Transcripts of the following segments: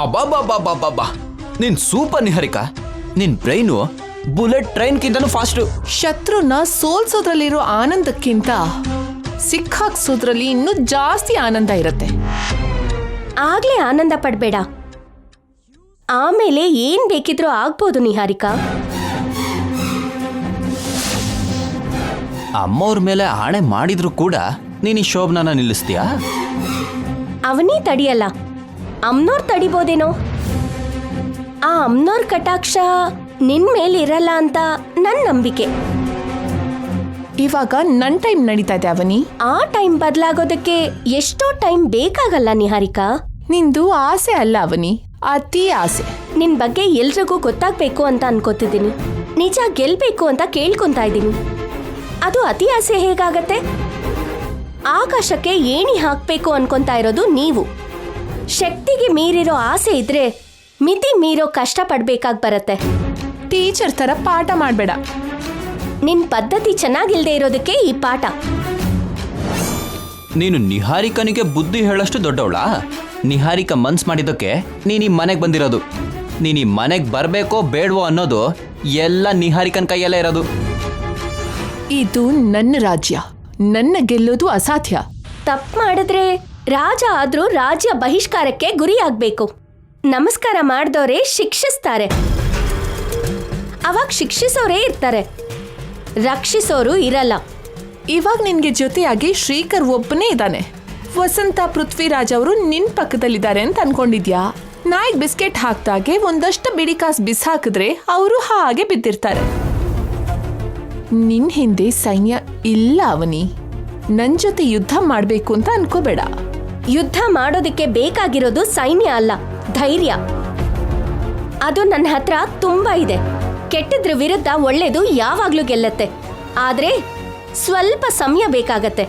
ಅಬ್ಬಾ ನಿನ್ ಸೂಪರ್ ನಿಹಾರಿಕಾ. ನಿನ್ ಬ್ರೈನು ಬುಲೆಟ್ ಟ್ರೈನ್ಗಿಂತನೂ ಫಾಸ್ಟು. ಶತ್ರುನ ಸೋಲ್ಸೋದ್ರಲ್ಲಿರೋ ಆನಂದಕ್ಕಿಂತ ಸಿಕ್ಕಾಕ್ಸೋದ್ರಲ್ಲಿ ಇನ್ನೂ ಜಾಸ್ತಿ ಆನಂದ ಇರುತ್ತೆ. ಆಗ್ಲೇ ಆನಂದ ಪಡ್ಬೇಡ, ಆಮೇಲೆ ಏನ್ ಬೇಕಿದ್ರೂ ಆಗ್ಬೋದು ನಿಹಾರಿಕಾ. ಅಮ್ಮವ್ರ ಮೇಲೆ ಆಣೆ ಮಾಡಿದ್ರು ಕೂಡ ನೀನು ಈ ಶೋಭನನ ನಿಲ್ಲಿಸ್ತೀಯಾ? ಅವನೇ ತಡಿಯಲ್ಲ, ಅಮ್ನೋರ್ ತಡಿಬೋದೇನೋ. ಆ ಅಮ್ನೋರ್ ಕಟಾಕ್ಷ ನಿನ್ ಮೇಲೆ ಇರಲ್ಲ ಅಂತ ನನ್ ನಂಬಿಕೆ. ಇವಾಗ ನನ್ ಟೈಮ್ ನಡೀತಾ ಇದೆ ಅವನಿ. ಆ ಟೈಮ್ ಬದಲಾಗೋದಕ್ಕೆ ಎಷ್ಟೋ ಟೈಮ್ ಬೇಕಾಗಲ್ಲ ನಿಹಾರಿಕಾ. ನಿಂದು ಆಸೆ ಅಲ್ಲ ಅವನಿ, ಅತಿ ಆಸೆ. ನಿನ್ ಬಗ್ಗೆ ಎಲ್ರಿಗೂ ಗೊತ್ತಾಗ್ಬೇಕು ಅಂತ ಅನ್ಕೋತಿದ್ದೀನಿ. ನಿಜ ಗೆಲ್ಬೇಕು ಅಂತ ಕೇಳ್ಕೊಂತಾ ಇದ್ದೀನಿ. ಅದು ಅತಿ ಆಸೆ ಹೇಗಾಗತ್ತೆ? ಆಕಾಶಕ್ಕೆ ಏಣಿ ಹಾಕ್ಬೇಕು ಅನ್ಕೊಂತಾ ಇರೋದು ನೀವು. ಶಕ್ತಿಗೆ ಮೀರಿರೋ ಆಸೆ ಇದ್ರೆ ಮಿತಿ ಮೀರೋ ಕಷ್ಟ ಪಡ್ಬೇಕಾಗ್ ಬರತ್ತೆ. ಟೀಚರ್ ತರ ಪಾಠ ಮಾಡ್ಬೇಡ. ನಿನ್ ಪದ್ಧತಿ ಚೆನ್ನಾಗಿಲ್ದೇ ಇರೋದಕ್ಕೆ ಈ ಪಾಠ. ನೀನು ನಿಹಾರಿಕನಿಗೆ ಬುದ್ಧಿ ಹೇಳಷ್ಟು ದೊಡ್ಡವಳಾ? ನಿಹಾರಿಕ ಮನ್ಸ್ ಮಾಡಿದ್ದಕ್ಕೆ ನೀನು ಈ ಮನೆಗೆ ಬಂದಿರೋದು. ನೀನು ಈ ಮನೆಗೆ ಬರಬೇಕೋ ಬೇಡವೋ ಅನ್ನೋದು ಎಲ್ಲ ನಿಹಾರಿಕನ ಕೈಯಲ್ಲೇ ಇರೋದು. ಇದು ನನ್ನ ರಾಜ್ಯ, ನನ್ನ ಗೆಲ್ಲೋದು ಅಸಾಧ್ಯ. ತಪ್ಪು ಮಾಡಿದ್ರೆ ರಾಜ ಆದ್ರೂ ರಾಜ್ಯ ಬಹಿಷ್ಕಾರಕ್ಕೆ ಗುರಿಯಾಗಬೇಕು. ನಮಸ್ಕಾರ ಮಾಡಿದವರೇ ಶಿಕ್ಷಿಸ್ತಾರೆ. ಅವಾಗ ಶಿಕ್ಷಿಸೋರೇ ಇರ್ತಾರೆ, ರಕ್ಷಿಸೋರು ಇರಲ್ಲ. ಇವಾಗ ನಿನ್ಗೆ ಜೊತೆಯಾಗಿ ಶ್ರೀಕರ್ ಒಬ್ಬನೇ ಇದ್ದಾನೆ. ವಸಂತ ಪೃಥ್ವಿರಾಜ್ ಅವರು ನಿನ್ ಪಕ್ಕದಲ್ಲಿದ್ದಾರೆ ಅಂತ ಅನ್ಕೊಂಡಿದ್ಯಾ? ನಾಯಿಗೆ ಬಿಸ್ಕೆಟ್ ಹಾಕ್ದಾಗೆ ಒಂದಷ್ಟು ಬಿಡಿ ಕಾಸು ಬಿಸಾಕಿದ್ರೆ ಅವರು ಹಾಗೆ ಬಿದ್ದಿರ್ತಾರೆ. ನಿನ್ ಹಿಂದೆ ಸೈನ್ಯ ಇಲ್ಲ ಅವನಿ. ನನ್ ಜೊತೆ ಯುದ್ಧ ಮಾಡ್ಬೇಕು ಅಂತ ಅನ್ಕೋಬೇಡ. ಯುದ್ಧ ಮಾಡೋದಕ್ಕೆ ಬೇಕಾಗಿರೋದು ಸೈನ್ಯ ಅಲ್ಲ, ಧೈರ್ಯ. ಅದು ನನ್ನ ಹತ್ರ ತುಂಬಾ ಇದೆ. ಕೆಟ್ಟದ್ರ ವಿರುದ್ಧ ಒಳ್ಳೇದು ಯಾವಾಗ್ಲೂ ಗೆಲ್ಲತ್ತೆ, ಆದ್ರೆ ಸ್ವಲ್ಪ ಸಮಯ ಬೇಕಾಗತ್ತೆ.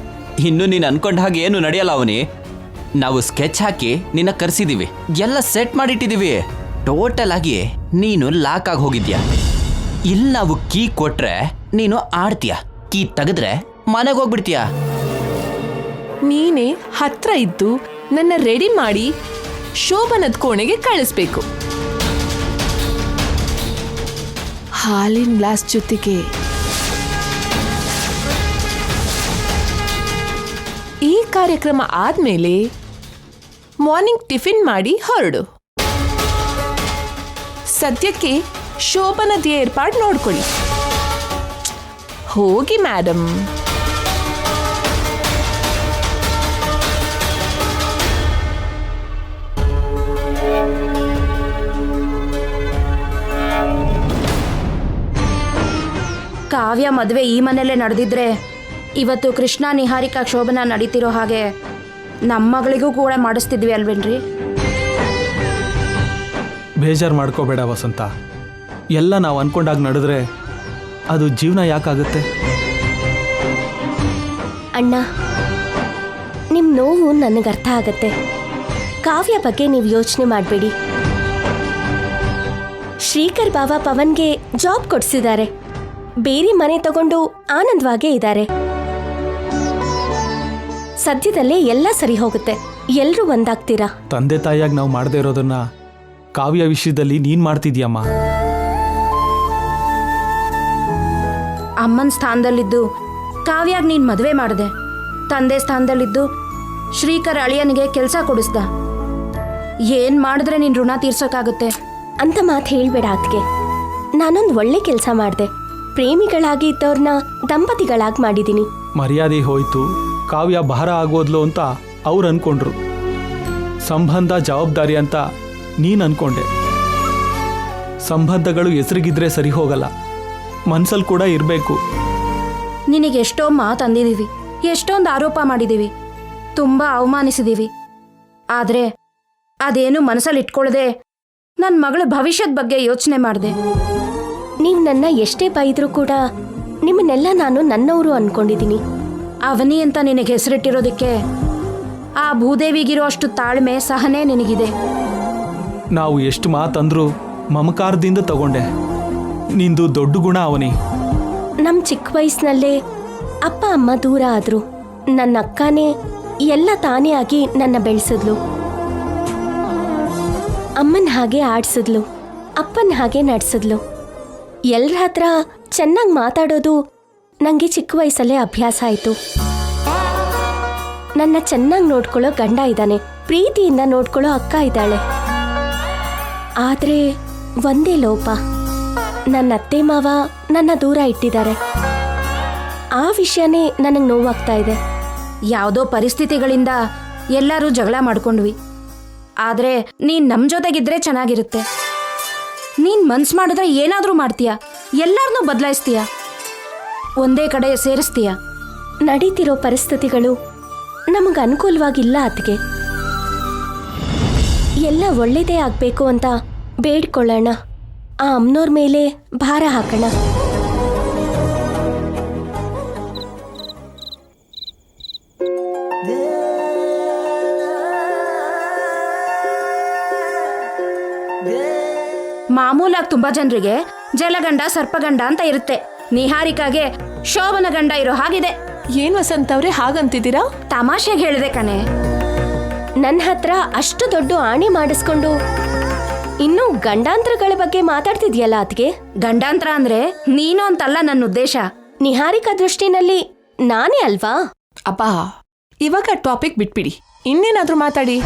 ಇನ್ನು ನೀನು ಅನ್ಕೊಂಡ ಹಾಗೆ ಏನು ನಡೆಯಲ್ಲ ಅವನಿ. ನಾವು ಸ್ಕೆಚ್ ಹಾಕಿ ನಿನ್ನ ಕರೆಸಿದೀವಿ, ಎಲ್ಲ ಸೆಟ್ ಮಾಡಿಟ್ಟಿದೀವಿ. ಟೋಟಲ್ ಆಗಿ ನೀನು ಲಾಕ್ ಆಗಿ ಹೋಗಿದ್ಯಾ. ಇಲ್ಲಿ ನಾವು ಕೀ ಕೊಟ್ರೆ ನೀನು ಆಡ್ತೀಯ, ಕೀ ತೆಗೆದ್ರೆ ಮನೆಗೆ ಹೋಗ್ಬಿಡ್ತೀಯ. ನೀನೇ ಹತ್ರ ಇದ್ದು ನನ್ನ ರೆಡಿ ಮಾಡಿ ಶೋಭನದ ಕೋಣೆಗೆ ಕಳಿಸ್ಬೇಕು. ಹಾಲಿನ ಗ್ಲಾಸ್ ಜೊತೆಗೆ ಈ ಕಾರ್ಯಕ್ರಮ ಆದ್ಮೇಲೆ ಮಾರ್ನಿಂಗ್ ಟಿಫಿನ್ ಮಾಡಿ ಹೊರಡು. ಸದ್ಯಕ್ಕೆ ಶೋಭನದ ಏರ್ಪಾಡು ನೋಡ್ಕೊಳ್ಳಿ. ಹೋಗಿ ಮೇಡಮ್. ಕಾವ್ಯ ಮದುವೆ ಈ ಮನೆಯಲ್ಲೇ ನಡೆದಿದ್ರೆ ಇವತ್ತು ಕೃಷ್ಣ ನಿಹಾರಿಕಾ ಶೋಭನ ನಡೀತಿರೋ ಹಾಗೆ ನಮ್ಮ ಮಗಳಿಗೂ ಕೂಡ ಮಾಡಿಸ್ತಿದ್ವಿ ಅಲ್ವೇನ್ರಿ? ಬೇಜಾರು ಮಾಡ್ಕೋಬೇಡ ವಸಂತ. ಎಲ್ಲ ನಾವು ಅನ್ಕೊಂಡಾಗ ನಡೆದ್ರೆ ಅದು ಜೀವನ ಯಾಕಾಗುತ್ತೆ? ಅಣ್ಣ, ನಿಮ್ಮ ನೋವು ನನಗೆ ಅರ್ಥ ಆಗತ್ತೆ. ಕಾವ್ಯ ಬಗ್ಗೆ ನೀವು ಯೋಚನೆ ಮಾಡಬೇಡಿ. ಶ್ರೀಕರ್ ಬಾವ ಪವನ್ಗೆ ಜಾಬ್ ಕೊಡ್ಸಿದ್ದಾರೆ, ಬೇರೆ ಮನೆ ತಗೊಂಡು ಆನಂದವಾಗೇ ಇದ್ದಾರೆ. ಸದ್ಯದಲ್ಲೇ ಎಲ್ಲ ಸರಿ ಹೋಗುತ್ತೆ, ಎಲ್ರೂ ಒಂದಾಗ್ತೀರಾ. ತಂದೆ ತಾಯಿಯಾಗಿ ನಾವು ಮಾಡದೇ ಇರೋದನ್ನ ಕಾವ್ಯ ವಿಷಯದಲ್ಲಿ ನೀನ್ ಮಾಡ್ತಿದ್ಯಮ್ಮ. ಅಮ್ಮನ ಸ್ಥಾನದಲ್ಲಿದ್ದು ಕಾವ್ಯಾಗ ನೀನು ಮದುವೆ ಮಾಡಿದೆ, ತಂದೆ ಸ್ಥಾನದಲ್ಲಿದ್ದು ಶ್ರೀಕರ್ ಅಳಿಯನಿಗೆ ಕೆಲಸ ಕೊಡಿಸ್ದ. ಏನು ಮಾಡಿದ್ರೆ ನೀನು ಋಣ ತೀರ್ಸೋಕ್ಕಾಗುತ್ತೆ ಅಂತ ಮಾತು ಹೇಳ್ಬೇಡ ಅತ್ಗೆ. ನಾನೊಂದು ಒಳ್ಳೆ ಕೆಲಸ ಮಾಡಿದೆ. ಪ್ರೇಮಿಗಳಾಗಿ ಇದ್ದವ್ರನ್ನ ದಂಪತಿಗಳಾಗಿ ಮಾಡಿದ್ದೀನಿ. ಮರ್ಯಾದೆ ಹೋಯ್ತು, ಕಾವ್ಯ ಭಾರ ಆಗೋದ್ಲು ಅಂತ ಅವ್ರು ಅನ್ಕೊಂಡ್ರು. ಸಂಬಂಧ ಜವಾಬ್ದಾರಿ ಅಂತ ನೀನು ಅನ್ಕೊಂಡೆ. ಸಂಬಂಧಗಳು ಹೆಸರಿಗಿದ್ರೆ ಸರಿ ಹೋಗಲ್ಲ, ಮನ್ಸಲ್ಲಿ ಕೂಡ ಇರಬೇಕು. ನಿನಗೆ ಎಷ್ಟೋ ಮಾತು ಅಂದಿದ್ದೀವಿ, ಎಷ್ಟೊಂದು ಆರೋಪ ಮಾಡಿದ್ದೀವಿ, ತುಂಬ ಅವಮಾನಿಸಿದ್ದೀವಿ. ಆದರೆ ಅದೇನು ಮನಸ್ಸಲ್ಲಿ ಇಟ್ಕೊಳ್ಳದೆ ನನ್ನ ಮಗಳ ಭವಿಷ್ಯದ ಬಗ್ಗೆ ಯೋಚನೆ ಮಾಡಿದೆ. ನೀವು ನನ್ನ ಎಷ್ಟೇ ಬೈದ್ರೂ ಕೂಡ ನಿಮ್ಮನ್ನೆಲ್ಲ ನಾನು ನನ್ನವರು ಅನ್ಕೊಂಡಿದ್ದೀನಿ. ಅವನಿ ಅಂತ ನಿನಗೆ ಹೆಸರಿಟ್ಟಿರೋದಕ್ಕೆ ಆ ಭೂದೇವಿಗಿರೋ ಅಷ್ಟು ತಾಳ್ಮೆ ಸಹನೆ ನಿನಗಿದೆ. ನಾವು ಎಷ್ಟು ಮಾತಂದ್ರೂ ಮಮಕಾರದಿಂದ ತಗೊಂಡೆ. ನಿಂದು ದೊಡ್ಡ ಗುಣ ಅವನಿ. ನಮ್ಮ ಚಿಕ್ಕ ವಯಸ್ಸಿನಲ್ಲೇ ಅಪ್ಪ ಅಮ್ಮ ದೂರ ಆದ್ರು. ನನ್ನ ಅಕ್ಕನೇ ಎಲ್ಲ ತಾನೇ ಆಗಿ ನನ್ನ ಬೆಳೆಸಿದ್ಲು. ಅಮ್ಮನ ಹಾಗೆ ಆಡ್ಸಿದ್ಲು, ಅಪ್ಪನ ಹಾಗೆ ನಡ್ಸಿದ್ಲು. ಎಲ್ರ ಹತ್ರ ಚೆನ್ನಾಗಿ ಮಾತಾಡೋದು ನನಗೆ ಚಿಕ್ಕ ವಯಸ್ಸಲ್ಲೇ ಅಭ್ಯಾಸ ಆಯಿತು. ನನ್ನ ಚೆನ್ನಾಗಿ ನೋಡ್ಕೊಳ್ಳೋ ಗಂಡ ಇದ್ದಾನೆ, ಪ್ರೀತಿಯಿಂದ ನೋಡ್ಕೊಳ್ಳೋ ಅಕ್ಕ ಇದ್ದಾಳೆ. ಆದರೆ ಒಂದೇ ಲೋಪ, ನನ್ನ ಅತ್ತೆ ಮಾವ ನನ್ನ ದೂರ ಇಟ್ಟಿದ್ದಾರೆ. ಆ ವಿಷಯನೇ ನನಗೆ ನೋವಾಗ್ತಾ ಇದೆ. ಯಾವುದೋ ಪರಿಸ್ಥಿತಿಗಳಿಂದ ಎಲ್ಲರೂ ಜಗಳ ಮಾಡ್ಕೊಂಡ್ವಿ. ಆದ್ರೆ ನೀನ್ ನಮ್ ಜೊತೆಗಿದ್ರೆ ಚೆನ್ನಾಗಿರುತ್ತೆ. ನೀನ್ ಮನ್ಸ್ ಮಾಡಿದ್ರೆ ಏನಾದ್ರೂ ಮಾಡ್ತೀಯ, ಎಲ್ಲಾರನ್ನೂ ಬದಲಾಯಿಸ್ತೀಯ, ಒಂದೇ ಕಡೆ ಸೇರಿಸ್ತೀಯ. ನಡೀತಿರೋ ಪರಿಸ್ಥಿತಿಗಳು ನಮಗೆ ಅನುಕೂಲವಾಗಿಲ್ಲ. ಅದಕ್ಕೆ ಎಲ್ಲ ಒಳ್ಳೇದೇ ಆಗಬೇಕು ಅಂತ ಬೇಡ್ಕೊಳ್ಳೋಣ, ಆ ಅಮ್ಮನವ್ರ ಮೇಲೆ ಭಾರ ಹಾಕೋಣ. ಮಾಮೂಲಾಗಿ ತುಂಬಾ ಜನರಿಗೆ ಜಲಗಂಡ ಸರ್ಪಗಂಡ ಅಂತ ಇರುತ್ತೆ. ನಿಹಾರಿಕಾಗೆ ಶೋಭನ ಗಂಡ ಇರೋ ಹಾಗಿದೆ. ಏನ್ ವಸಂತ್ ಅವ್ರೆ ಹಾಗಂತಿದ್ದೀರಾ? ತಮಾಷೆಗೆ ಹೇಳಿದೆ ಕಣೆ. ನನ್ನ ಹತ್ರ ಅಷ್ಟು ದೊಡ್ಡ ಆಣೆ ಮಾಡಿಸ್ಕೊಂಡು ಇನ್ನು ಗಂಡಾಂತರಗಳ ಬಗ್ಗೆ ಮಾತಾಡ್ತಿದ್ಯಲ್ಲ ಅದಕ್ಕೆ. ಗಂಡಾಂತರ ಅಂದ್ರೆ ನೀನು ಅಂತಲ್ಲ ನನ್ನ ಉದ್ದೇಶ. ನಿಹಾರಿಕಾ ದೃಷ್ಟಿನಲ್ಲಿ ನಾನೇ ಅಲ್ವಾ? ಅಪ್ಪ, ಇವಾಗ ಟಾಪಿಕ್ ಬಿಟ್ಬಿಡಿ, ಇನ್ನೇನಾದ್ರೂ ಮಾತಾಡಿ.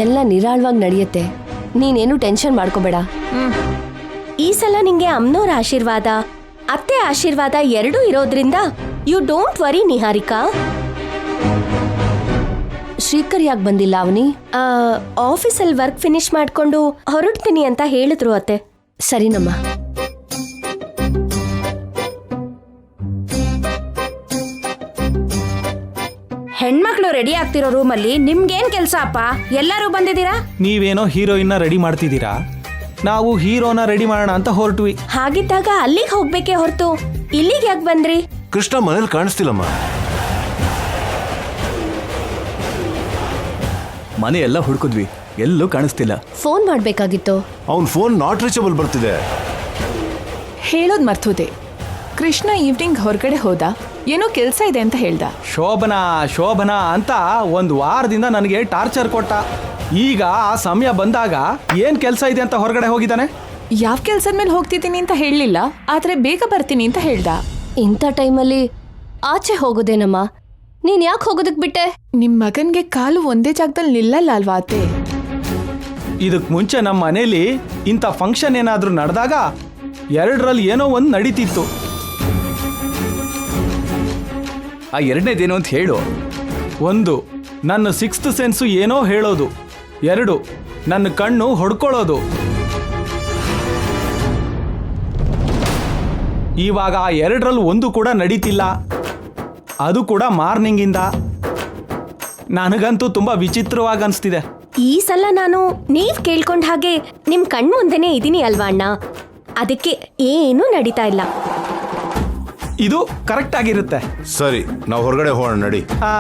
ಎಲ್ಲ ನಿರಾಳವಾಗಿ ನಡೆಯುತ್ತೆ, ನೀನೇನು ಟೆನ್ಷನ್ ಮಾಡ್ಕೋಬೇಡ. ಈ ಸಲ ನಿಂಗೆ ಅಮ್ಮನವ್ರ ಆಶೀರ್ವಾದ, ಅತ್ತೆ ಆಶೀರ್ವಾದ ಎರಡೂ ಇರೋದ್ರಿಂದ you don't worry Niharika. Shrikar ಯಾಕೆ ಬಂದಿಲ್ಲ ಅವನಿ? ಆಫೀಸಲ್ಲಿ ವರ್ಕ್ ಫಿನಿಶ್ ಮಾಡ್ಕೊಂಡು ಹೊರಡ್ತೀನಿ ಅಂತ ಹೇಳಿದ್ರು ಅತ್ತೆ. ಸರಿನಮ್ಮ. ಹೆಣ್ಮಕ್ಳು ರೆಡಿ ಆಗ್ತಿರೋ ರೂಮಲ್ಲಿ ನಿಮ್ಗೇನ್ ಕೆಲ್ಸ ಅಪ್ಪ? ಎಲ್ಲರೂ ಬಂದಿದ್ದೀರಾ? ನೀವೇನೋ ಹೀರೋಯಿನ್ನ ರೆಡಿ ಮಾಡ್ತಿದ್ದೀರಾ, ನಾವು ಹೀರೋನ ರೆಡಿ ಮಾಡೋಣ ಅಂತ ಹೊರಟ್ವಿ. ಹಾಗಿದ್ದಾಗ ಅಲ್ಲಿಗೆ ಹೋಗ್ಬೇಕೇ ಹೊರತು ಇಲ್ಲಿಗೆ ಯಾಕೆ ಬಂದ್ರಿ? ಕೃಷ್ಣ ಮನೇಲಿ ಕಾಣಿಸ್ತಿಲ್ಲಮ್ಮ. ಮನೆ ಎಲ್ಲ ಹುಡುಕಿದ್ವಿ, ಎಲ್ಲೂ ಕಾಣಿಸ್ತಿಲ್ಲ. ಫೋನ್ ಮಾಡ್ಬೇಕಾಗಿತ್ತು. ಅವನ್ ಫೋನ್ ನಾಟ್ ರೀಚಬಲ್ ಬರ್ತಿದೆ. ಹೇಳೋದ್ ಮರ್ತೋದೆ. ಕೃಷ್ಣ ಈವ್ನಿಂಗ್ ಹೊರಗಡೆ ಹೋದ, ಏನೋ ಕೆಲ್ಸ ಇದೆ ಅಂತ ಹೇಳ್ದ. ಶೋಭನಾ ಅಂತ ಒಂದು ವಾರದಿಂದ ನನಗೆ ಟಾರ್ಚರ್ ಕೊಟ್ಟ. ಈಗ ಆ ಸಮಯ ಬಂದಾಗ ಏನ್ ಕೆಲಸ ಇದೆ ಅಂತ ಹೊರಗಡೆ ಹೋಗಿದ್ದಾನೆ. ಯಾವ ಕೆಲ್ಸದ ಮೇಲೆ ಹೋಗ್ತಿದ್ದೀನಿ ಅಂತ ಹೇಳಲಿಲ್ಲ, ಆದ್ರೆ ಬೇಗ ಬರ್ತೀನಿ ಅಂತ ಹೇಳ್ದ. ಇಂಥ ಟೈಮಲ್ಲಿ ಆಚೆ ಹೋಗೋದೇನಮ್ಮ? ನೀನ್ ಯಾಕೆ ಹೋಗೋದಕ್ ಬಿಟ್ಟೆ? ನಿಮ್ ಮಗನ್ಗೆ ಕಾಲು ಒಂದೇ ಜಾಗದಲ್ಲಿ ನಿಲ್ಲಲ್ಲ ಅಲ್ವಾ ಅತ್ತೆ? ಇದಕ್ ಮುಂಚೆ ನಮ್ಮ ಮನೇಲಿ ಇಂಥ ಫಂಕ್ಷನ್ ಏನಾದ್ರೂ ನಡೆದಾಗ ಎರಡರಲ್ಲಿ ಏನೋ ಒಂದು ನಡೀತಿತ್ತು. ಆ ಎರಡನೇದೇನು ಅಂತ ಹೇಳು. 1, ನನ್ನ 6th ಸೆನ್ಸು ಏನೋ ಹೇಳೋದು. 2, ನನ್ನ ಕಣ್ಣು ಹೊಡ್ಕೊಳ್ಳೋದು. ಇವಾಗ ಆ ಎರಡರಲ್ಲಿ ಒಂದು ಕೂಡ ನಡೀತಿಲ್ಲ, ಅದು ಕೂಡ ಮಾರ್ನಿಂಗಿಂದ. ನನಗಂತೂ ತುಂಬಾ ವಿಚಿತ್ರವಾಗಿ ಅನಿಸ್ತಿದೆ. ಈ ಸಲ ನಾನು ನೀವ್ ಕೇಳ್ಕೊಂಡ ಹಾಗೆ ನಿಮ್ ಕಣ್ಣು ಮುಂದೆನೆ ಇದೀನಿ ಅಲ್ವಾ ಅಣ್ಣ, ಅದಕ್ಕೆ ಏನೂ ನಡೀತಾ ಇಲ್ಲ. ಇದು ಕರೆಕ್ಟ್ ಆಗಿರುತ್ತೆ. ಸರಿ, ನಾವು ಹೊರಗಡೆ ಹೋಗೋಣ ನಡಿ. ಹಾ,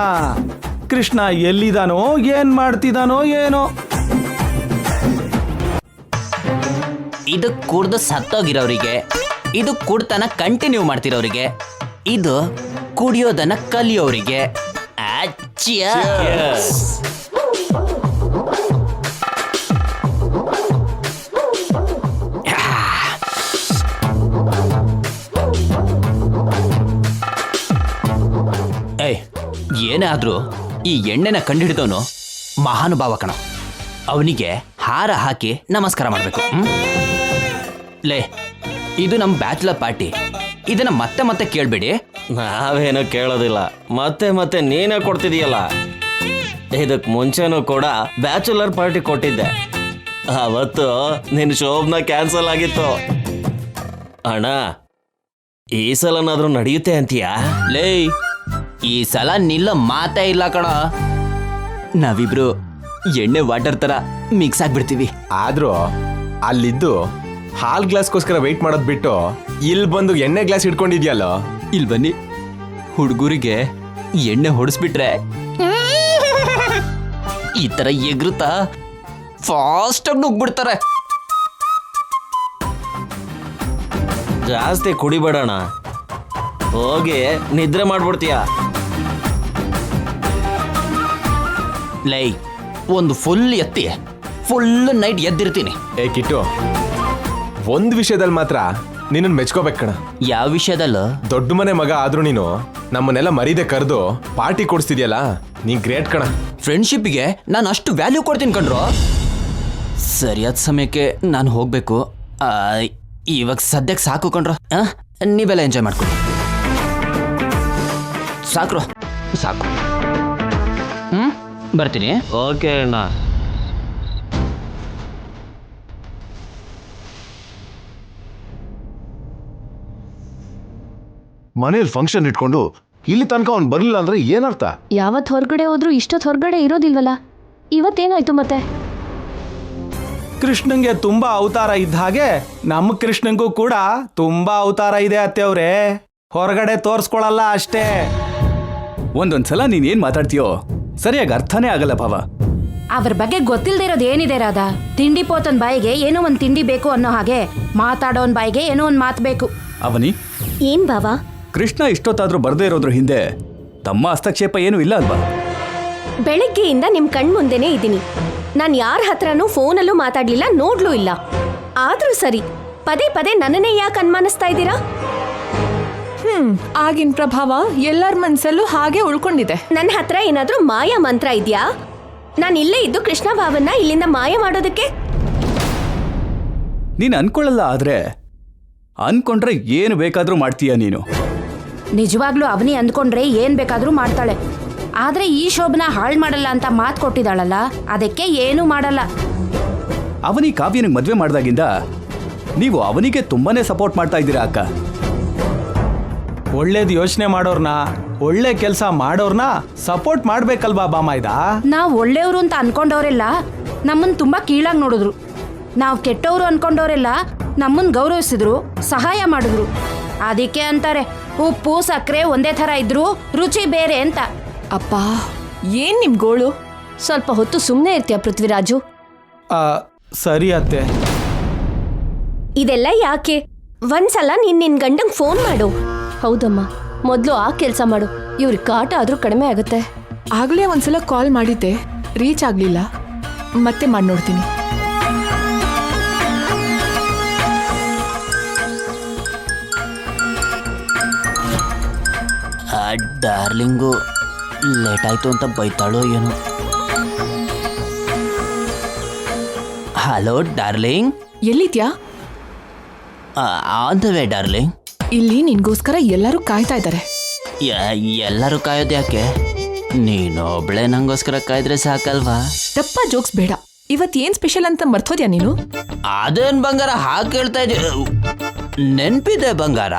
ಕೃಷ್ಣ ಎಲ್ಲಿದಾನೋ, ಏನ್ ಮಾಡ್ತಿದಾನೋ ಏನೋ. ಇದು ಕುಡ್ದು ಸತ್ತೋಗಿರೋರಿಗೆ, ಇದು ಕುಡ್ತನ ಕಂಟಿನ್ಯೂ ಮಾಡ್ತಿರೋರಿಗೆ, ಇದು ಕುಡಿಯೋದನ್ನ ಕಲಿಯೋರಿಗೆ. ಏಯ್, ಏನೇ ಆದ್ರೂ ಈ ಎಣ್ಣೆನ ಕಂಡುಹಿಡಿದವನು ಮಹಾನುಭಾವ ಕಣ. ಅವನಿಗೆ ಹಾರ ಹಾಕಿ ನಮಸ್ಕಾರ ಮಾಡಬೇಕು. ಲೇ, ಇದು ನಮ್ಮ ಬ್ಯಾಚುಲರ್ ಪಾರ್ಟಿ, ಇದನ್ನ ಮತ್ತೆ ಮತ್ತೆ ಕೇಳಬೇಡಿ. ನಾವೇನೋ ಕೇಳೋದಿಲ್ಲ, ಮತ್ತೆ ಮತ್ತೆ ನೀನೇ ಕೊಡ್ತಿದೀಯಲ್ಲ. ಇದಕ್ ಮುಂಚೆನೂ ಕೂಡ ಬ್ಯಾಚುಲರ್ ಪಾರ್ಟಿ ಕೊಟ್ಟಿದ್ದೆ, ಅವತ್ತು ನಿನ್ ಶೋಭನ ಕ್ಯಾನ್ಸಲ್ ಆಗಿತ್ತು. ಅಣ್ಣ, ಈ ಸಲನಾದ್ರೂ ನಡೆಯುತ್ತೆ ಅಂತೀಯಾ? ಲೇ, ಈ ಸಲ ನಿಲ್ಲೋ ಮಾತೇ ಇಲ್ಲ ಕಣ. ನಾವಿಬ್ರು ಎಣ್ಣೆ ವಾಟರ್ ತರ ಮಿಕ್ಸ್ ಆಗ್ಬಿಡ್ತೀವಿ. ಆದ್ರೂ ಅಲ್ಲಿದ್ದು ಹಾಲ್ ಗ್ಲಾಸ್ಗೋಸ್ಕರ ವೆಯ್ಟ್ ಮಾಡೋದ್ ಬಿಟ್ಟು ಇಲ್ಲಿ ಬಂದು ಎಣ್ಣೆ ಗ್ಲಾಸ್ ಇಟ್ಕೊಂಡಿದ್ಯಲ್ಲ. ಇಲ್ಲಿ ಬನ್ನಿ, ಹುಡುಗರಿಗೆ ಎಣ್ಣೆ ಹೊಡಿಸ್ಬಿಟ್ರೆ ಈ ತರ ಎಗ್ರುತ್ತಾ ಫಾಸ್ಟ್ ಆಗಿ ನುಗ್ಬಿಡ್ತಾರೆ. ಜಾಸ್ತಿ ಕುಡಿಬೇಡಣ, ಹೋಗಿ ನಿದ್ರೆ ಮಾಡ್ಬಿಡ್ತೀಯ. ಲೈ, ಒಂದು ಫುಲ್ ಎತ್ತಿ ಫುಲ್ ನೈಟ್ ಎದ್ದಿರ್ತೀನಿ. ಏ ಕಿಟ್ಟು, ಒಂದು ವಿಷಯದಲ್ಲಿ ಮಾತ್ರ ನಿನ್ನನ್ನು ಮೆಚ್ಕೋಬೇಕು ಕಣ. ಯಾವ ವಿಷಯದಲ್ಲ? ದೊಡ್ಡ ಮನೆ ಮಗ ಆದ್ರೂ ನೀನು ನಮ್ಮನ್ನೆಲ್ಲ ಮರೀದೆ ಕರೆದು ಪಾರ್ಟಿ ಕೊಡಿಸ್ತಿದ್ಯಲ್ಲ, ನೀ ಗ್ರೇಟ್ ಕಣ. ಫ್ರೆಂಡ್ಶಿಪ್ಗೆ ನಾನು ಅಷ್ಟು ವ್ಯಾಲ್ಯೂ ಕೊಡ್ತೀನಿ ಕಣ್ರೋ. ಸರಿಯಾದ ಸಮಯಕ್ಕೆ ನಾನು ಹೋಗ್ಬೇಕು. ಇವಾಗ ಸದ್ಯಕ್ಕೆ ಸಾಕು ಕಣ್ರೋ. ನೀವೆಲ್ಲ ಎಂಜಾಯ್ ಮಾಡ್ಕೊಳ್ಳಿ. ಸಾಕ್ರೋ, ಸಾಕು. ಬರ್ತೀನಿ. ಓಕೆ ಅಣ್ಣ. ಮನೇಲಿ ಫಂಕ್ಷನ್ ಇಟ್ಕೊಂಡು ಇಲ್ಲಿ ತನಕ ಅವ್ನು ಬರಲಿಲ್ಲ ಅಂದ್ರೆ ಏನರ್ಥ? ಯಾವತ್ ಹೊರಗಡೆ ಹೋದ್ರು ಇಷ್ಟೊತ್ತು ಹೊರಗಡೆ ಇರೋದಿಲ್ವಲ್ಲ, ಇವತ್ತೇನಾಯ್ತು ಮತ್ತೆ? ಕೃಷ್ಣಂಗೆ ತುಂಬಾ ಅವತಾರ ಇದ್ದ ಹಾಗೆ ನಮ್ಮ ಕೃಷ್ಣಂಗೂ ಕೂಡ ತುಂಬಾ ಅವತಾರ ಇದೆ ಅತ್ತೆಯವ್ರೆ. ಹೊರಗಡೆ ತೋರ್ಸ್ಕೊಳಲ್ಲ ಅಷ್ಟೇ. ಒಂದೊಂದ್ಸಲ ನೀನ್ ಏನ್ ಮಾತಾಡ್ತೀಯೋ ಸರಿಯಾಗಿ ಅರ್ಥನೇ ಆಗಲ್ಲ ಭಾವ. ಅವ್ರ ಬಗ್ಗೆ ಗೊತ್ತಿಲ್ದೇ ಇರೋದು ಏನಿದೆ ರಾಧಾ? ತಿಂಡಿ ಪೋತನ್ ಬಾಯಿಗೆ ಏನೋ ಒಂದ್ ತಿಂಡಿ ಬೇಕು ಅನ್ನೋ ಹಾಗೆ ಮಾತಾಡೋನ್ ಬಾಯಿಗೆ ಏನೋ ಒಂದ್ ಮಾತು ಬೇಕು. ಅವನಿ, ಏನ್ ಬಾವಾ? ಕೃಷ್ಣ ಇಷ್ಟೊತ್ತಾದ್ರೂ ಬರ್ದೇ ಇರೋದ್ರ ಹಿಂದೆ ತಮ್ಮ ಹಸ್ತಕ್ಷೇಪ ಏನೂ ಇಲ್ಲ ಅಲ್ವಾ? ಬೆಳಗ್ಗೆಯಿಂದ ನಿಮ್ ಕಣ್ ಮುಂದೆನೇ ಇದ್ದೀನಿ. ನಾನು ಯಾರ ಹತ್ರನೂ ಫೋನಲ್ಲೂ ಮಾತಾಡ್ಲಿಲ್ಲ, ನೋಡ್ಲೂ ಇಲ್ಲ. ಆದ್ರೂ ಸರಿ, ಪದೇ ಪದೇ ನನ್ನನ್ನೇ ಯಾಕೆ ಅನುಮಾನಿಸ್ತಾ ಇದ್ದೀರಾ? ಆಗಿನ ಪ್ರಭಾವ ಎಲ್ಲರ ಮನ್ಸಲ್ಲೂ ಹಾಗೆ ಉಳ್ಕೊಂಡಿದೆ. ನನ್ನ ಹತ್ರ ಏನಾದ್ರೂ ಮಾಯಾ ಮಂತ್ರ ಇದೆಯಾ? ನಾನು ಇಲ್ಲೇ ಇದ್ದು ಕೃಷ್ಣ ಭಾವನ್ನ ಇಲ್ಲಿಂದ ಮಾಯ ಮಾಡೋದಕ್ಕೆ? ನೀನ್ ಅನ್ಕೊಳ್ಳಲ್ಲ, ಆದ್ರೆ ಅನ್ಕೊಂಡ್ರೆ ಏನು ಬೇಕಾದ್ರೂ ಮಾಡ್ತೀಯ ನೀನು. ನಿಜವಾಗ್ಲೂ ಅವನಿ ಅಂದ್ಕೊಂಡ್ರೆ ಏನ್ ಬೇಕಾದ್ರೂ ಮಾಡ್ತಾಳೆ. ಆದ್ರೆ ಈ ಶೋಭನ ಹಾಳು ಮಾಡಲ್ಲ ಅಂತ ಮಾತು ಕೊಟ್ಟಿದ್ದಾಳಲ್ಲ, ಅದಕ್ಕೆ ಏನೂ ಮಾಡಲ್ಲ. ಅವನಿ ಕಾವ್ಯನಿಗೆ ಮದ್ವೆ ಮಾಡ್ದಾಗಿಂದ ನೀವು ಅವನಿಗೆ ತುಂಬಾನೇ ಸಪೋರ್ಟ್ ಮಾಡ್ತಾ ಇದ್ದೀರಾ ಅಕ್ಕ. ಒಳ್ಳೇದು ಯೋಚನೆ ಮಾಡೋರ್ನ, ಒಳ್ಳೆ ಕೆಲಸ ಮಾಡೋರ್ನ ಸಪೋರ್ಟ್ ಮಾಡ್ಬೇಕಲ್ವಾ ಬಾಮಾಯ್ದ? ನಾವ್ ಒಳ್ಳೆಯವರು ಅಂತ ಅನ್ಕೊಂಡವರೆಲ್ಲ ನಮ್ಮನ್ ತುಂಬಾ ಕೀಳಾಗಿ ನೋಡಿದ್ರು. ನಾವ್ ಕೆಟ್ಟವರು ಅನ್ಕೊಂಡವರೆಲ್ಲ ನಮ್ಮನ್ ಗೌರವಿಸಿದ್ರು, ಸಹಾಯ ಮಾಡಿದ್ರು. ಅದಕ್ಕೆ ಅಂತಾರೆ ಉಪ್ಪು ಸಕ್ಕರೆ ಒಂದೇ ಥರ ಇದ್ರು ರುಚಿ ಬೇರೆ ಅಂತ. ಅಪ್ಪ, ಏನ್ ನಿಮ್ ಗೋಳು? ಸ್ವಲ್ಪ ಹೊತ್ತು ಸುಮ್ಮನೆ ಇರ್ತೀಯ ಪೃಥ್ವಿರಾಜು? ಸರಿ ಅತ್ತೆ. ಇದೆಲ್ಲ ಯಾಕೆ? ಒಂದ್ಸಲ ನಿನ್ ಗಂಡಂಗ್ ಫೋನ್ ಮಾಡು. ಹೌದಮ್ಮ, ಮೊದಲು ಆ ಕೆಲಸ ಮಾಡು. ಇವ್ರ ಕಾಟ ಆದ್ರೂ ಕಡಿಮೆ ಆಗುತ್ತೆ. ಆಗ್ಲೇ ಒಂದ್ಸಲ ಕಾಲ್ ಮಾಡಿದ್ದೆ, ರೀಚ್ ಆಗ್ಲಿಲ್ಲ. ಮತ್ತೆ ಮಾಡಿ ನೋಡ್ತೀನಿ. ಡಾರ್ಲಿಂಗು ಲೇಟ್ ಆಯ್ತು ಅಂತ ಬೈತಾಳೋ ಏನೋ. Hello darling. ಎಲ್ಲಿದ್ಯಾ? On the way darling. ಇಲ್ಲಿ ನಿನ್ಗೋಸ್ಕರ ಎಲ್ಲರೂ ಕಾಯ್ತಾ ಇದ್ದಾರೆ. ಎಲ್ಲರೂ ಕಾಯೋದು ಯಾಕೆ? ನೀನೊಬ್ಳೆ ನಂಗೋಸ್ಕರ ಕಾಯ್ದ್ರೆ ಸಾಕಲ್ವಾ? ದಪ್ಪ ಜೋಕ್ಸ್ ಬೇಡ. ಇವತ್ ಏನ್ ಸ್ಪೆಷಲ್ ಅಂತ ಮರ್ತೋದ್ಯಾ ನೀನು? ಅದೇನ್ ಬಂಗಾರ ಹಾಗೆ ಕೇಳ್ತಾ ಇದೀಯ? ನೆನ್ಪಿದೆ ಬಂಗಾರ,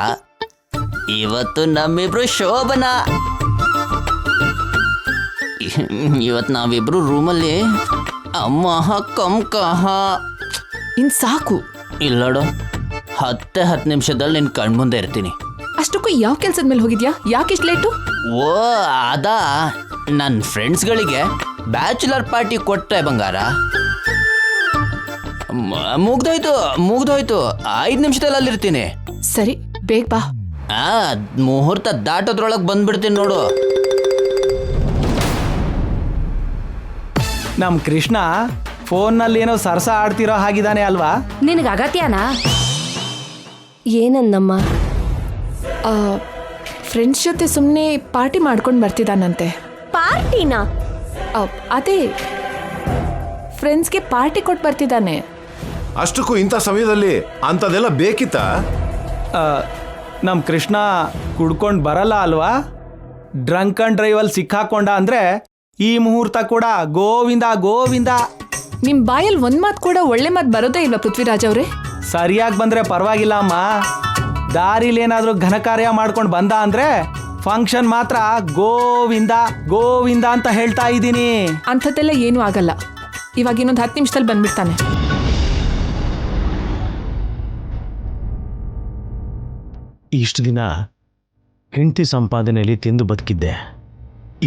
ಇವತ್ತು ನಮ್ಮಿಬ್ರು ಶೋಭನ. ಇವತ್ತು ನಾವಿಬ್ರು ರೂಮಲ್ಲಿ ಅಮ್ಮ ಕಹ. ಇನ್ ಸಾಕು. ಇಲ್ಲೋಡು, 10 ನಿಮಿಷದಲ್ಲಿ ನಿನ್ ಕಣ್ಮುಂದೆ ಇರ್ತೀನಿ. ಅಷ್ಟಕ್ಕೂ ಯಾವ ಕೆಲ್ಸದ ಮೇಲೆ ಹೋಗಿದ್ಯಾ? ಯಾಕಿಷ್ಟು ಲೇಟು? ಓ ಅದಾ, ನನ್ನ ಫ್ರೆಂಡ್ಸ್ಗಳಿಗೆ ಬ್ಯಾಚುಲರ್ ಪಾರ್ಟಿ ಕೊಟ್ಟೆ ಬಂಗಾರ. ಮುಗ್ದೋಯ್ತು 5 ನಿಮಿಷದಲ್ಲಿ ಅಲ್ಲಿರ್ತೀನಿ. ಸರಿ, ಬೇಗ ಬಾ. ಮುಹೂರ್ತ ದಾಟೋದ್ರೊಳಗೆ ಬಂದ್ಬಿಡ್ತೀನಿ ನೋಡು. ನಮ್ ಕೃಷ್ಣ ಫೋನ್ನಲ್ಲಿ ಏನೋ ಸರ್ಸ ಆಡ್ತಿರೋ ಹಾಗಿದ್ದಾನೆ ಅಲ್ವಾ? ನಿನಗೆ ಅಗತ್ಯನಾ? ಏನನ್ನಮ್ಮ? ಫ್ರೆಂಡ್ಸ್ ಜೊತೆ ಸುಮ್ಮನೆ ಪಾರ್ಟಿ ಮಾಡ್ಕೊಂಡು ಬರ್ತಿದ್ದಾನಂತೆ. ಪಾರ್ಟಿನಾ? ಅದೇ, ಫ್ರೆಂಡ್ಸ್ಗೆ ಪಾರ್ಟಿ ಕೊಟ್ಟು ಬರ್ತಿದ್ದಾನೆ. ಅಷ್ಟಕ್ಕೂ ಇಂಥ ಸಮಯದಲ್ಲಿ ಅಂಥದ್ದೆಲ್ಲ ಬೇಕಿತ್ತ? ನಮ್ ಕೃಷ್ಣ ಕುಡ್ಕೊಂಡು ಬರಲ್ಲ ಅಲ್ವಾ? ಡ್ರಂಕ್ ಅಂಡ್ ಡ್ರೈವಲ್ಲಿ ಸಿಕ್ಕಾಕೊಂಡ ಅಂದ್ರೆ ಈ ಮುಹೂರ್ತ ಕೂಡ ಗೋವಿಂದ ಗೋವಿಂದ. ನಿಮ್ ಬಾಯಲ್ಲಿ ಒಂದ್ ಮಾತು ಕೂಡ ಒಳ್ಳೆ ಮಾತು ಬರೋದೇ ಇಲ್ಲ ಪೃಥ್ವಿರಾಜ್ ಅವರೇ. ಸರಿಯಾಗಿ ಬಂದ್ರೆ ಪರವಾಗಿಲ್ಲ ಅಮ್ಮ. ದಾರಿಲಿ ಏನಾದ್ರೂ ಘನ ಕಾರ್ಯ ಮಾಡ್ಕೊಂಡು ಬಂದ ಅಂದ್ರೆ ಫಂಕ್ಷನ್ ಮಾತ್ರ ಗೋವಿಂದ ಗೋವಿಂದ ಅಂತ ಹೇಳ್ತಾ ಇದ್ದೀನಿ. ಅಂಥದ್ದೆಲ್ಲ ಏನೂ ಆಗಲ್ಲ. ಇವಾಗ ಇನ್ನೊಂದು 10 ನಿಮಿಷದಲ್ಲಿ ಬಂದ್ಬಿಡ್ತಾನೆ. ಇಷ್ಟು ದಿನ ಹೆಂಡತಿ ಸಂಪಾದನೆಯಲ್ಲಿ ತಿಂದು ಬದುಕಿದ್ದೆ.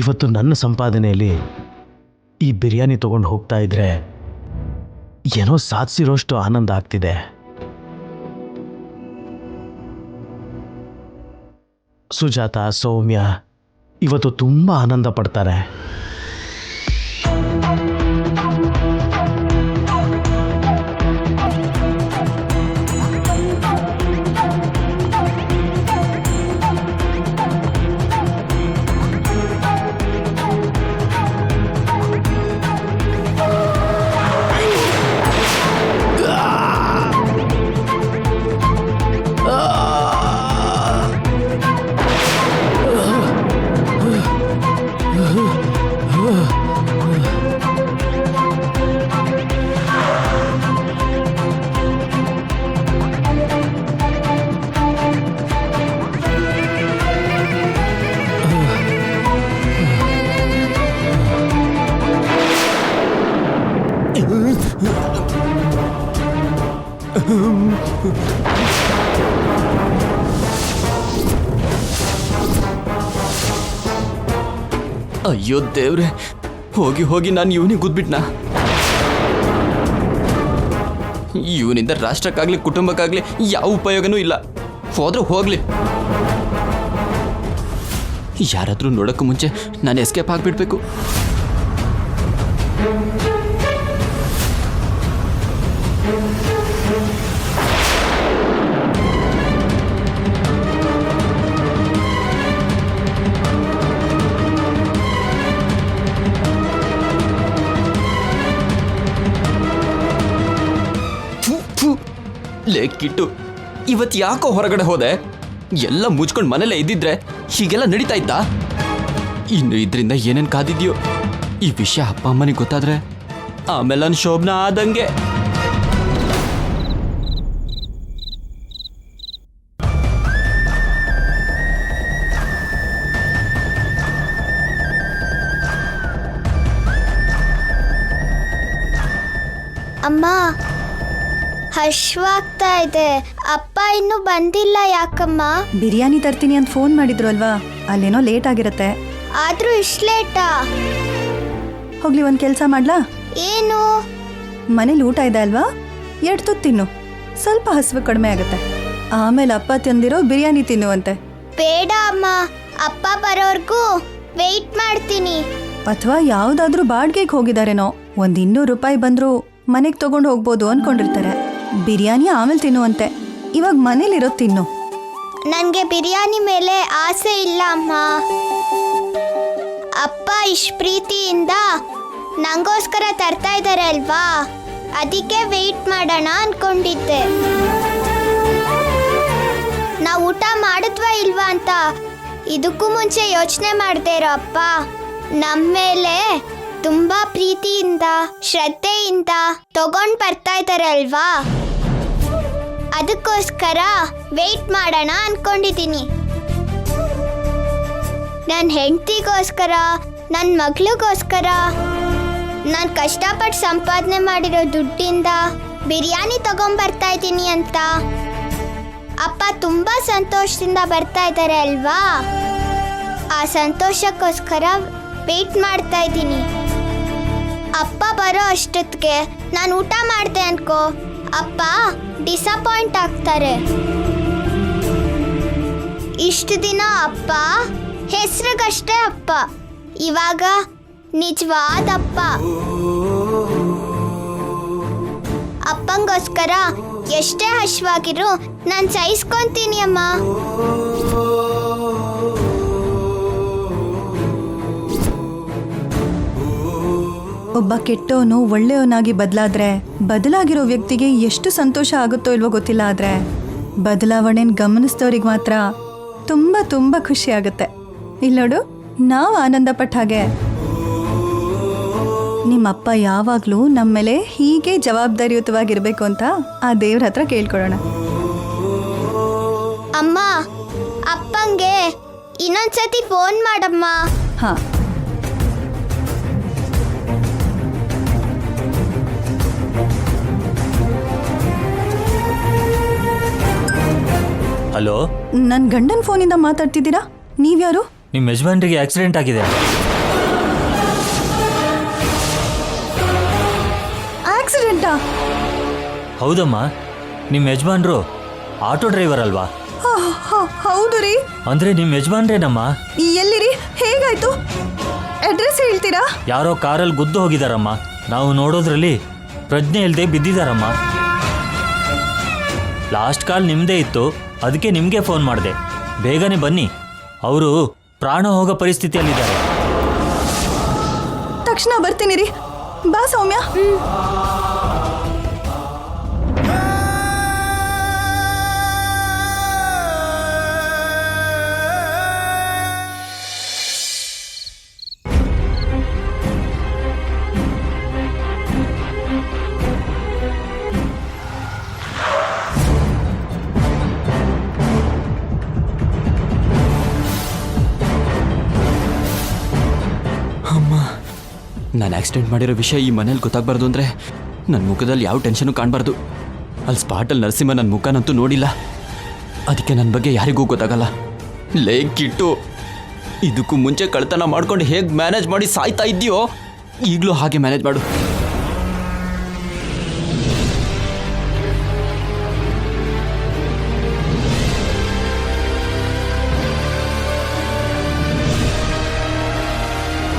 ಇವತ್ತು ನನ್ನ ಸಂಪಾದನೆಯಲ್ಲಿ ಈ ಬಿರಿಯಾನಿ ತಗೊಂಡು ಹೋಗ್ತಾ ಇದ್ರೆ ಏನೋ ಸಾಧಿಸಿರೋಷ್ಟು ಆನಂದ ಆಗ್ತಿದೆ. ಸುಜಾತ, ಸೌಮ್ಯ ಇವತ್ತು ತುಂಬ ಆನಂದ ಪಡ್ತಾರೆ. ಅಯ್ಯೋ ದೇವ್ರೆ, ಹೋಗಿ ಹೋಗಿ ನಾನು ಇವನಿಗೆ ಗುದ್ಬಿಟ್ನಾ. ಇವನಿಂದ ರಾಷ್ಟ್ರಕ್ಕಾಗ್ಲಿ ಕುಟುಂಬಕ್ಕಾಗ್ಲಿ ಯಾವ ಉಪಯೋಗನೂ ಇಲ್ಲ. ಹೋದ್ರೆ ಹೋಗ್ಲಿ. ಯಾರಾದ್ರೂ ನೋಡೋಕ್ಕೂ ಮುಂಚೆ ನಾನು ಎಸ್ಕೇಪ್ ಆಗ್ಬಿಡ್ಬೇಕು. ಲೇ ಕಿಟ್ಟು, ಇವತ್ತು ಯಾಕೋ ಹೊರಗಡೆ ಹೋದೆ? ಎಲ್ಲ ಮುಚ್ಕೊಂಡು ಮನೇಲೆ ಇದ್ದಿದ್ರೆ ಹೀಗೆಲ್ಲ ನಡೀತಾ ಇತ್ತಾ? ಇನ್ನು ಇದರಿಂದ ಏನೇನು ಕಾದಿದ್ಯೋ. ಈ ವಿಷಯ ಅಪ್ಪ ಅಮ್ಮನಿಗೆ ಗೊತ್ತಾದ್ರೆ ಆಮೇಲೆ ನನ್ನ ಶೋಭನ ಆದಂಗೆ. ಅಮ್ಮ, ಹಶ್ವಾಗ್ತಾ ಇದೆ. ಅಪ್ಪ ಇನ್ನೂ ಬಂದಿಲ್ಲ. ಯಾಕಮ್ಮ? ಬಿರಿಯಾನಿ ತರ್ತೀನಿ ಅಂತ ಫೋನ್ ಮಾಡಿದ್ರು ಅಲ್ವಾ, ಅಲ್ಲೇನೋ ಲೇಟ್ ಆಗಿರುತ್ತೆ. ಆದ್ರೂ ಇಷ್ಟು ಲೇಟಾ? ಹೋಗ್ಲಿ, ಒಂದು ಕೆಲಸ ಮಾಡ್ಲಾ? ಏನು? ಮನೇಲಿ ಊಟ ಇದೆ ಅಲ್ವಾ, 2 ತುತ್ತು ತಿನ್ನು, ಸ್ವಲ್ಪ ಹಸಿವು ಕಡಿಮೆ ಆಗುತ್ತೆ. ಆಮೇಲೆ ಅಪ್ಪ ತಂದಿರೋ ಬಿರಿಯಾನಿ ತಿನ್ನುವಂತೆ. ಬೇಡ ಅಮ್ಮ, ಅಪ್ಪ ಬರೋರ್ಗೂ ವೆಯ್ಟ್ ಮಾಡ್ತೀನಿ. ಅಥವಾ ಯಾವುದಾದ್ರೂ ಬಾಡ್ಗೆಗೆ ಹೋಗಿದಾರೇನೋ, ಒಂದು 200 ರೂಪಾಯಿ ಬಂದರೂ ಮನೆಗೆ ತಗೊಂಡು ಹೋಗ್ಬೋದು ಅನ್ಕೊಂಡಿರ್ತಾರೆ. ಬಿರಿಯಾನಿ ಆಮೇಲೆ ತಿನ್ನುವಂತೆ, ಇವಾಗ ಮನೇಲಿರೋ ತಿನ್ನು. ನನಗೆ ಬಿರಿಯಾನಿ ಮೇಲೆ ಆಸೆ ಇಲ್ಲ ಅಮ್ಮ. ಅಪ್ಪ ಇಷ್ಟು ಪ್ರೀತಿಯಿಂದ ನಂಗೋಸ್ಕರ ತರ್ತಾ ಇದ್ದಾರೆ ಅಲ್ವಾ, ಅದಕ್ಕೆ ವೆಯ್ಟ್ ಮಾಡೋಣ ಅನ್ಕೊಂಡಿದ್ದೆ. ನಾವು ಊಟ ಮಾಡಿದ್ವಾ ಇಲ್ವಾ ಅಂತ ಇದಕ್ಕೂ ಮುಂಚೆ ಯೋಚನೆ ಮಾಡದೇ ಇರೋ ಅಪ್ಪ ನಮ್ಮ ಮೇಲೆ ತುಂಬಾ ಪ್ರೀತಿಯಿಂದ ಶ್ರದ್ಧೆಯಿಂದ ತಗೊಂಡು ಬರ್ತಾ ಇದ್ದಾರೆ ಅಲ್ವಾ, ಅದಕ್ಕೋಸ್ಕರ ವೆಯ್ಟ್ ಮಾಡೋಣ ಅನ್ಕೊಂಡಿದ್ದೀನಿ. ನನ್ನ ಹೆಂಡತಿಗೋಸ್ಕರ, ನನ್ನ ಮಗಳಿಗೋಸ್ಕರ ನಾನು ಕಷ್ಟಪಟ್ಟು ಸಂಪಾದನೆ ಮಾಡಿರೋ ದುಡ್ಡಿಂದ ಬಿರಿಯಾನಿ ತಗೊಂಡ್ಬರ್ತಾ ಇದ್ದೀನಿ ಅಂತ ಅಪ್ಪ ತುಂಬ ಸಂತೋಷದಿಂದ ಬರ್ತಾ ಇದ್ದಾರೆ ಅಲ್ವಾ, ಆ ಸಂತೋಷಕ್ಕೋಸ್ಕರ ವೆಯ್ಟ್ ಮಾಡ್ತಾ ಇದ್ದೀನಿ. ಅಪ್ಪ ಬರೋ ಅಷ್ಟೊತ್ತಿಗೆ ನಾನು ಊಟ ಮಾಡಿದೆ ಅನ್ಕೋ, ಅಪ್ಪ ಡಿಸಪಾಯಿಂಟ್ ಆಗ್ತಾರೆ. ಇಷ್ಟು ದಿನ ಅಪ್ಪ ಹೆಸ್ರಿಗಷ್ಟೇ ಅಪ್ಪ, ಇವಾಗ ನಿಜವಾದ ಅಪ್ಪ. ಅಪ್ಪಂಗೋಸ್ಕರ ಎಷ್ಟೇ ಹಶ್ವಾಗಿರು ನಾನು ಸಹಿಸ್ಕೊಂತೀನಿ ಅಮ್ಮ. ಒಬ್ಬ ಕೆಟ್ಟವನು ಒಳ್ಳೆಯವನಾಗಿ ಬದಲಾಗಿರೋ ವ್ಯಕ್ತಿಗೆ ಎಷ್ಟು ಸಂತೋಷ ಆಗುತ್ತೋ ಇಲ್ವೋ ಗೊತ್ತಿಲ್ಲ, ಆದರೆ ಬದಲಾವಣೆನ ಗಮನಿಸಿದವ್ರಿಗೆ ಮಾತ್ರ ತುಂಬ ತುಂಬ ಖುಷಿ ಆಗುತ್ತೆ. ಇಲ್ಲೋಡು, ನಾವು ಆನಂದ ಪಟ್ಟ ಹಾಗೆ ನಿಮ್ಮಪ್ಪ ಯಾವಾಗಲೂ ನಮ್ಮ ಮೇಲೆ ಹೀಗೆ ಜವಾಬ್ದಾರಿಯುತವಾಗಿರಬೇಕು ಅಂತ ಆ ದೇವ್ರ ಹತ್ರ ಕೇಳ್ಕೊಳ್ಳೋಣ. ಅಮ್ಮ, ಅಪ್ಪಂಗೆ ಇನ್ನೊಂದ್ಸತಿ ಫೋನ್ ಮಾಡಮ್ಮ. ಹಾಂ. ಹಲೋ, ನನ್ನ ಗಂಡನ ಫೋನಿಂದ ಮಾತಾಡ್ತಿದ್ದೀರಾ? ನೀವ್ಯಾರು? ನಿಮ್ಮ ಯಜಮಾನ್ರಿಗೆ ಆಕ್ಸಿಡೆಂಟ್ ಆಗಿದೆ. ಆಕ್ಸಿಡೆಂಟಾ? ಹೌದಮ್ಮ, ನಿಮ್ಮ ಯಜಮಾನ್ರು ಆಟೋ ಡ್ರೈವರ್ ಅಲ್ವಾ? ಹೌದು ರೀ. ಅಂದ್ರೆ ನಿಮ್ಮ ಯಜಮಾನ್ರೇನಮ್ಮ? ಎಲ್ಲಿರಿ? ಹೇಗಾಯ್ತು? ಅಡ್ರೆಸ್ ಹೇಳ್ತೀರಾ? ಯಾರೋ ಕಾರಲ್ಲಿ ಗುದ್ದು ಹೋಗಿದಾರಮ್ಮ. ನಾವು ನೋಡೋದ್ರಲ್ಲಿ ಪ್ರಜ್ಞೆ ಇಲ್ಲದೆ ಬಿದ್ದಿದಾರಮ್ಮ. ಲಾಸ್ಟ್ ಕಾಲ್ ನಿಮ್ಮದೇ ಇತ್ತು, ಅದಕ್ಕೆ ನಿಮಗೆ ಫೋನ್ ಮಾಡಿದೆ. ಬೇಗನೆ ಬನ್ನಿ, ಅವರು ಪ್ರಾಣ ಹೋಗೋ ಪರಿಸ್ಥಿತಿಯಲ್ಲಿದ್ದಾರೆ. ತಕ್ಷಣ ಬರ್ತೀನಿ ರೀ. ಬಾ ಸೌಮ್ಯ. ನಾನು ಆಕ್ಸಿಡೆಂಟ್ ಮಾಡಿರೋ ವಿಷಯ ಈ ಮನೇಲಿ ಗೊತ್ತಾಗಬಾರ್ದು ಅಂದರೆ ನನ್ನ ಮುಖದಲ್ಲಿ ಯಾವ ಟೆನ್ಷನು ಕಾಣಬಾರ್ದು. ಅಲ್ಲಿ ಸ್ಪಾಟಲ್ಲಿ ನರಸಿಂಹ ನನ್ನ ಮುಖನಂತೂ ನೋಡಿಲ್ಲ. ಅದಕ್ಕೆ ನನ್ನ ಬಗ್ಗೆ ಯಾರಿಗೂ ಗೊತ್ತಾಗಲ್ಲ. ಲೇ ಕಿಟ್ಟು, ಇದಕ್ಕೂ ಮುಂಚೆ ಕಳ್ತನ ಮಾಡ್ಕೊಂಡು ಹೇಗೆ ಮ್ಯಾನೇಜ್ ಮಾಡಿ ಸಾಯ್ತಾ ಇದ್ದೀಯೋ ಈಗಲೂ ಹಾಗೆ ಮ್ಯಾನೇಜ್ ಮಾಡು.